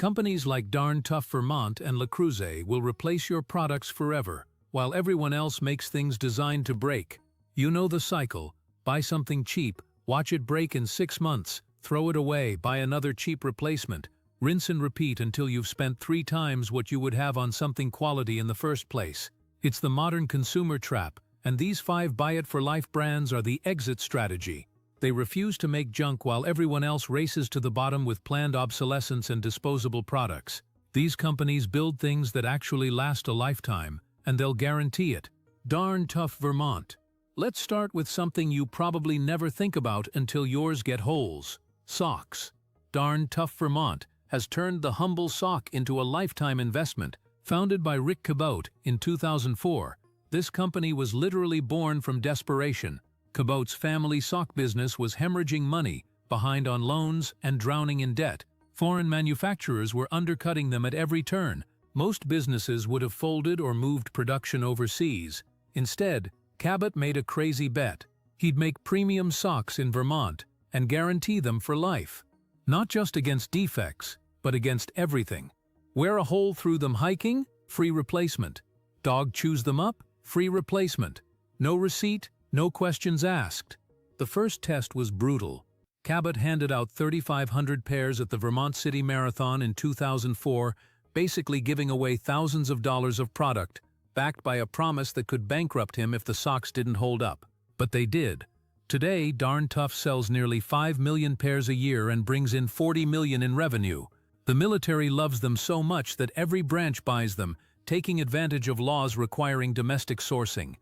Companies like Darn Tough Vermont and Creuset will replace your products forever, while everyone else makes things designed to break. You know the cycle: buy something cheap, watch it break in 6 months, throw it away, buy another cheap replacement, rinse and repeat until you've spent 3 times what you would have on something quality in the first place. It's the modern consumer trap, and these 5 buy-it-for-life brands are the exit strategy. They refuse to make junk while everyone else races to the bottom with planned obsolescence and disposable products. These companies build things that actually last a lifetime, and they'll guarantee it. Darn Tough Vermont. Let's start with something you probably never think about until yours get holes: socks. Darn Tough Vermont has turned the humble sock into a lifetime investment. Founded by Rick Cabot in 2004, this company was literally born from desperation. Cabot's family sock business was hemorrhaging money, behind on loans, and drowning in debt. Foreign manufacturers were undercutting them at every turn. Most businesses would have folded or moved production overseas. Instead, Cabot made a crazy bet. He'd make premium socks in Vermont and guarantee them for life. Not just against defects, but against everything. Wear a hole through them hiking? Free replacement. Dog chews them up? Free replacement. No receipt? No questions asked. The first test was brutal. Cabot handed out 3,500 pairs at the Vermont City Marathon in 2004, basically giving away thousands of dollars of product, backed by a promise that could bankrupt him if the socks didn't hold up. But they did. Today, Darn Tough sells nearly 5 million pairs a year and brings in $40 million in revenue. The military loves them so much that every branch buys them, taking advantage of laws requiring domestic sourcing.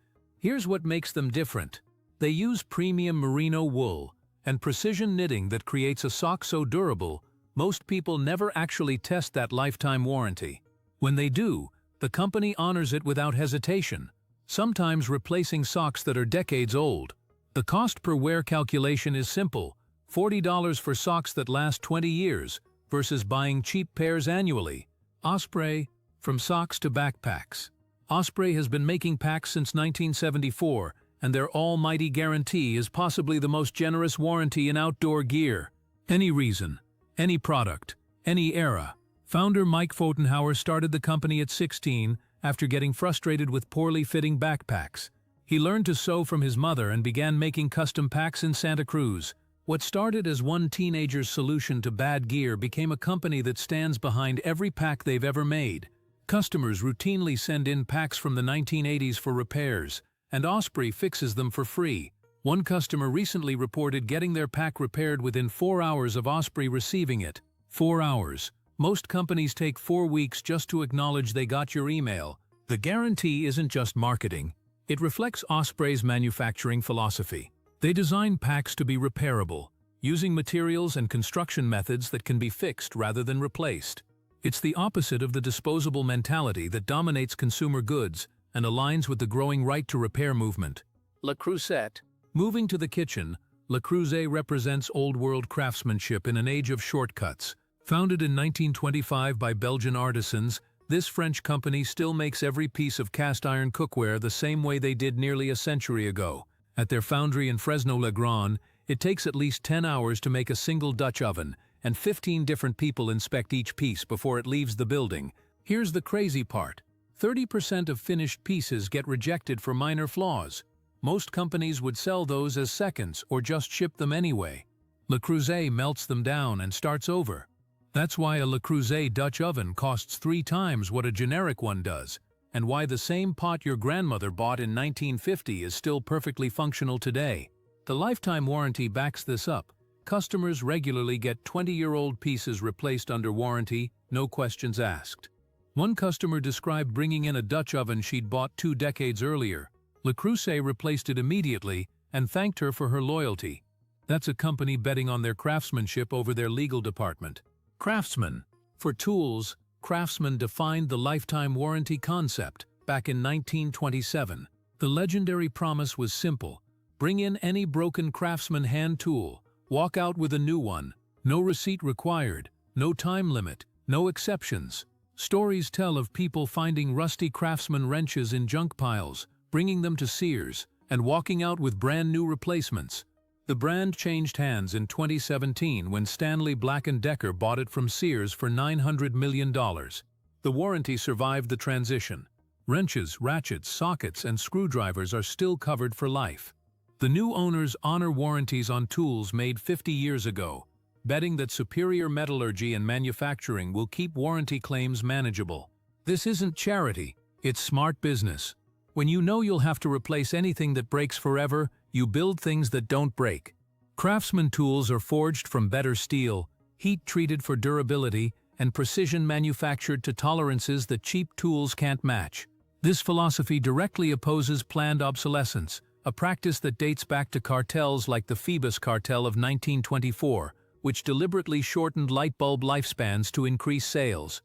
Here's what makes them different. They use premium merino wool and precision knitting that creates a sock so durable, most people never actually test that lifetime warranty. When they do, the company honors it without hesitation, sometimes replacing socks that are decades old. The cost per wear calculation is simple: $40 for socks that last 20 years versus buying cheap pairs annually. Osprey, from socks to backpacks. Osprey has been making packs since 1974, and their almighty guarantee is possibly the most generous warranty in outdoor gear. Any reason, any product, any era. Founder Mike Pfotenhauer started the company at 16 after getting frustrated with poorly fitting backpacks. He learned to sew from his mother and began making custom packs in Santa Cruz. What started as one teenager's solution to bad gear became a company that stands behind every pack they've ever made. Customers routinely send in packs from the 1980s for repairs, and Osprey fixes them for free. One customer recently reported getting their pack repaired within 4 hours of Osprey receiving it. 4 hours. Most companies take 4 weeks just to acknowledge they got your email. The guarantee isn't just marketing. It reflects Osprey's manufacturing philosophy. They design packs to be repairable, using materials and construction methods that can be fixed rather than replaced. It's the opposite of the disposable mentality that dominates consumer goods and aligns with the growing right to repair movement. Creuset. Moving to the kitchen, Creuset represents old-world craftsmanship in an age of shortcuts. Founded in 1925 by Belgian artisans, this French company still makes every piece of cast-iron cookware the same way they did nearly a century ago. At their foundry in Fresno-le-Grand, it takes at least 10 hours to make a single Dutch oven, and 15 different people inspect each piece before it leaves the building. Here's the crazy part: 30% of finished pieces get rejected for minor flaws. Most companies would sell those as seconds or just ship them anyway. Creuset melts them down and starts over. That's why a Creuset Dutch oven costs 3 times what a generic one does, and why the same pot your grandmother bought in 1950 is still perfectly functional today. The lifetime warranty backs this up. Customers regularly get 20-year-old pieces replaced under warranty, no questions asked. One customer described bringing in a Dutch oven she'd bought 2 decades earlier. Creuset replaced it immediately and thanked her for her loyalty. That's a company betting on their craftsmanship over their legal department. Craftsman. For tools, Craftsman defined the lifetime warranty concept back in 1927. The legendary promise was simple: bring in any broken Craftsman hand tool, walk out with a new one. No receipt required, no time limit, no exceptions. Stories tell of people finding rusty Craftsman wrenches in junk piles, bringing them to Sears, and walking out with brand new replacements. The brand changed hands in 2017 when Stanley Black & Decker bought it from Sears for $900 million. The warranty survived the transition. Wrenches, ratchets, sockets, and screwdrivers are still covered for life. The new owners honor warranties on tools made 50 years ago, betting that superior metallurgy and manufacturing will keep warranty claims manageable. This isn't charity, it's smart business. When you know you'll have to replace anything that breaks forever, you build things that don't break. Craftsman tools are forged from better steel, heat-treated for durability, and precision-manufactured to tolerances that cheap tools can't match. This philosophy directly opposes planned obsolescence, a practice that dates back to cartels like the Phoebus cartel of 1924, which deliberately shortened light bulb lifespans to increase sales.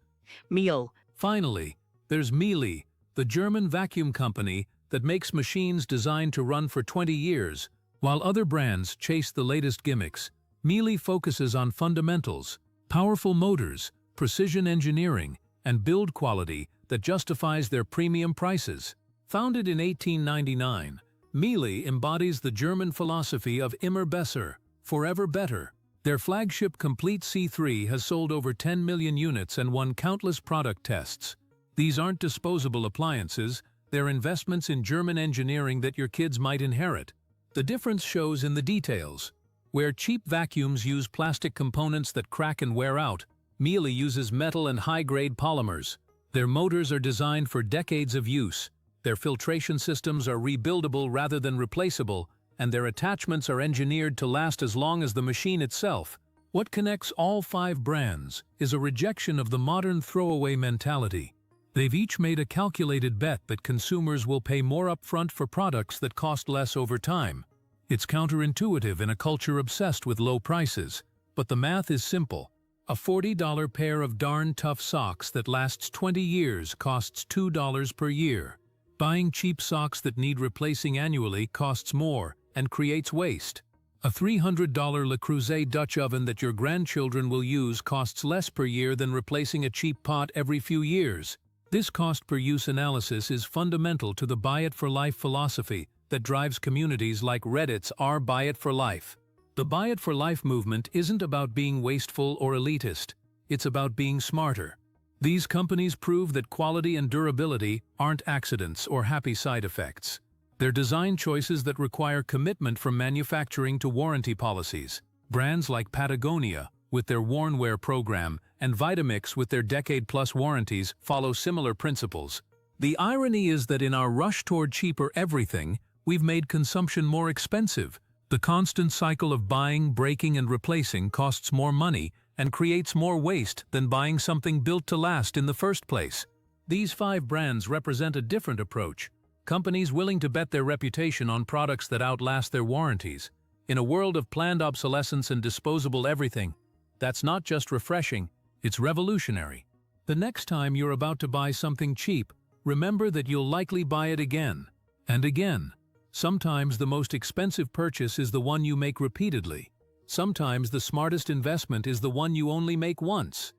Miele. Finally, there's Miele, the German vacuum company that makes machines designed to run for 20 years. While other brands chase the latest gimmicks, Miele focuses on fundamentals, powerful motors, precision engineering, and build quality that justifies their premium prices. Founded in 1899, Miele embodies the German philosophy of immer besser, forever better. Their flagship Complete C3 has sold over 10 million units and won countless product tests. These aren't disposable appliances, they're investments in German engineering that your kids might inherit. The difference shows in the details. Where cheap vacuums use plastic components that crack and wear out, Miele uses metal and high-grade polymers. Their motors are designed for decades of use. Their filtration systems are rebuildable rather than replaceable, and their attachments are engineered to last as long as the machine itself. What connects all 5 brands is a rejection of the modern throwaway mentality. They've each made a calculated bet that consumers will pay more upfront for products that cost less over time. It's counterintuitive in a culture obsessed with low prices, but the math is simple. A $40 pair of Darn Tough socks that lasts 20 years costs $2 per year. Buying cheap socks that need replacing annually costs more and creates waste. A $300 Le Creuset Dutch oven that your grandchildren will use costs less per year than replacing a cheap pot every few years. This cost-per-use analysis is fundamental to the Buy It for Life philosophy that drives communities like Reddit's r Buy It for Life. The Buy It for Life movement isn't about being wasteful or elitist, it's about being smarter. These companies prove that quality and durability aren't accidents or happy side effects. They're design choices that require commitment from manufacturing to warranty policies. Brands like Patagonia, with their WarnWear program, and Vitamix with their decade-plus warranties follow similar principles. The irony is that in our rush toward cheaper everything, we've made consumption more expensive. The constant cycle of buying, breaking, and replacing costs more money and creates more waste than buying something built to last in the first place. These 5 brands represent a different approach. Companies willing to bet their reputation on products that outlast their warranties. In a world of planned obsolescence and disposable everything, that's not just refreshing, it's revolutionary. The next time you're about to buy something cheap, remember that you'll likely buy it again and again. Sometimes the most expensive purchase is the one you make repeatedly. Sometimes the smartest investment is the one you only make once.